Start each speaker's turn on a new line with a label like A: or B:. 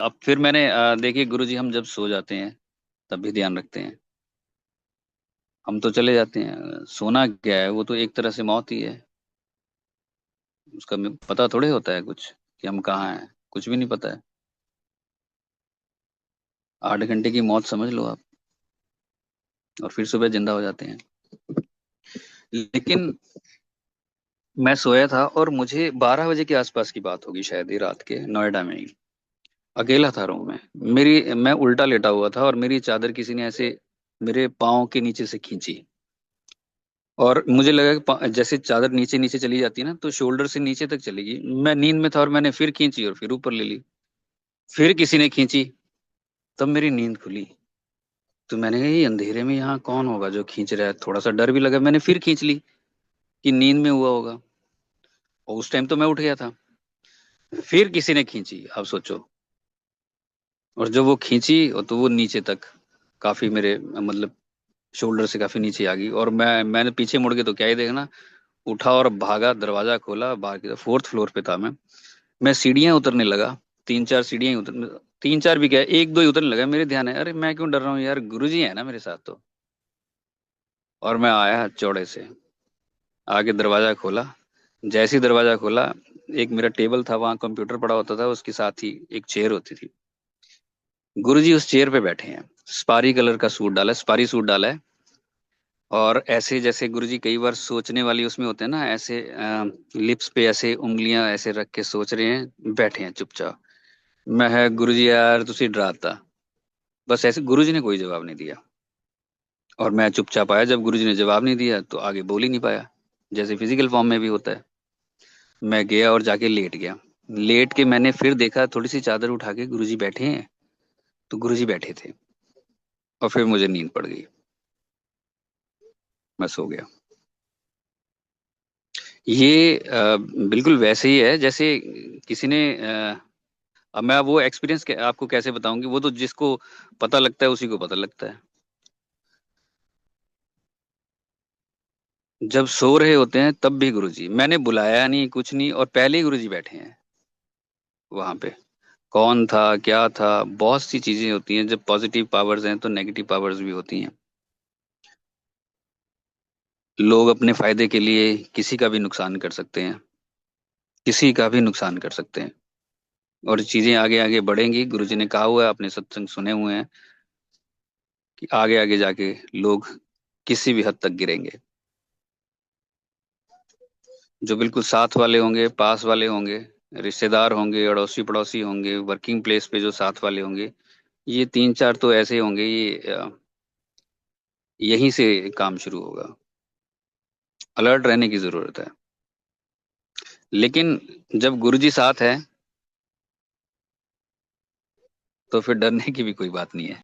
A: अब फिर मैंने देखिए गुरुजी, हम जब सो जाते हैं तब भी ध्यान रखते हैं। हम तो चले जाते हैं, सोना क्या है, वो तो एक तरह से मौत ही है। उसका पता थोड़े होता है कुछ कि हम कहाँ हैं, कुछ भी नहीं पता है। 8 घंटे की मौत समझ लो आप, और फिर सुबह जिंदा हो जाते हैं। लेकिन मैं सोया था और मुझे 12 बजे के आसपास की बात होगी शायद, ये रात के, नोएडा में ही। अकेला था रूम में। मैं उल्टा लेटा हुआ था और मेरी चादर किसी ने ऐसे मेरे पाँव के नीचे से खींची। और मुझे लगा कि जैसे चादर नीचे नीचे चली जाती है ना, तो शोल्डर से नीचे तक चलेगी। मैं नींद में था और मैंने फिर खींची और फिर ऊपर ले ली। फिर किसी ने खींची, तब मेरी नींद खुली। तो मैंने कहा ये अंधेरे में यहाँ कौन होगा जो खींच रहा है, थोड़ा सा डर भी लगा, मैंने फिर खींच ली कि नींद में हुआ होगा। और उस टाइम तो मैं उठ गया था। फिर किसी ने खींची, आप सोचो। और जब वो खींची तो वो नीचे तक, काफी मेरे मतलब शोल्डर से काफी नीचे आ गई। और मैंने पीछे मुड़ के तो क्या ही देखना, उठा और भागा, दरवाजा खोला, बाहर की तरफ 4th फ्लोर पे था मैं सीढ़ियां उतरने लगा। 3-4 सीढ़ियां ही उतर, 3-4 भी क्या, 1-2 ही उतरने लगा। मेरे ध्यान है, अरे मैं क्यों डर रहा हूँ यार, गुरुजी है ना मेरे साथ तो। और मैं आया चौड़े से, आगे दरवाजा खोला। जैसे ही दरवाजा खोला, एक मेरा टेबल था, वहां कंप्यूटर पड़ा होता था, उसके साथ ही एक चेयर होती थी। गुरुजी उस चेयर पे बैठे हैं। स्पारी कलर का सूट डाला है, स्पारी सूट डाला है। और ऐसे जैसे गुरुजी कई बार सोचने वाली उसमें होते हैं ना, ऐसे लिप्स पे ऐसे उंगलियां ऐसे रख के सोच रहे हैं, बैठे हैं चुपचाप। मैं है गुरुजी यार तुसी डराता। बस ऐसे, गुरुजी ने कोई जवाब नहीं दिया। और मैं चुपचाप आया, जब गुरुजी ने जवाब नहीं दिया तो आगे बोल ही नहीं पाया, जैसे फिजिकल फॉर्म में भी होता है। मैं गया और जाके लेट गया। लेट के मैंने फिर देखा, थोड़ी सी चादर उठा के गुरुजी बैठे हैं, तो गुरुजी बैठे थे। और फिर मुझे नींद पड़ गई, मैं सो गया। ये बिल्कुल वैसे ही है जैसे किसी ने अब मैं वो एक्सपीरियंस आपको कैसे बताऊंगी, वो तो जिसको पता लगता है उसी को पता लगता है। जब सो रहे होते हैं तब भी गुरुजी, मैंने बुलाया नहीं कुछ नहीं, और पहले ही गुरुजी बैठे हैं वहां पे। कौन था, क्या था, बहुत सी चीजें होती हैं। जब पॉजिटिव पावर्स हैं तो नेगेटिव पावर्स भी होती हैं। लोग अपने फायदे के लिए किसी का भी नुकसान कर सकते हैं, किसी का भी नुकसान कर सकते हैं। और चीजें आगे आगे बढ़ेंगी। गुरुजी ने कहा हुआ है, अपने सत्संग सुने हुए हैं, कि आगे आगे जाके लोग किसी भी हद तक गिरेंगे। जो बिल्कुल साथ वाले होंगे, पास वाले होंगे, रिश्तेदार होंगे, अड़ोसी पड़ोसी होंगे, वर्किंग प्लेस पे जो साथ वाले होंगे, ये 3-4 तो ऐसे होंगे, ये यहीं से काम शुरू होगा। अलर्ट रहने की जरूरत है। लेकिन जब गुरुजी साथ है तो फिर डरने की भी कोई बात नहीं है।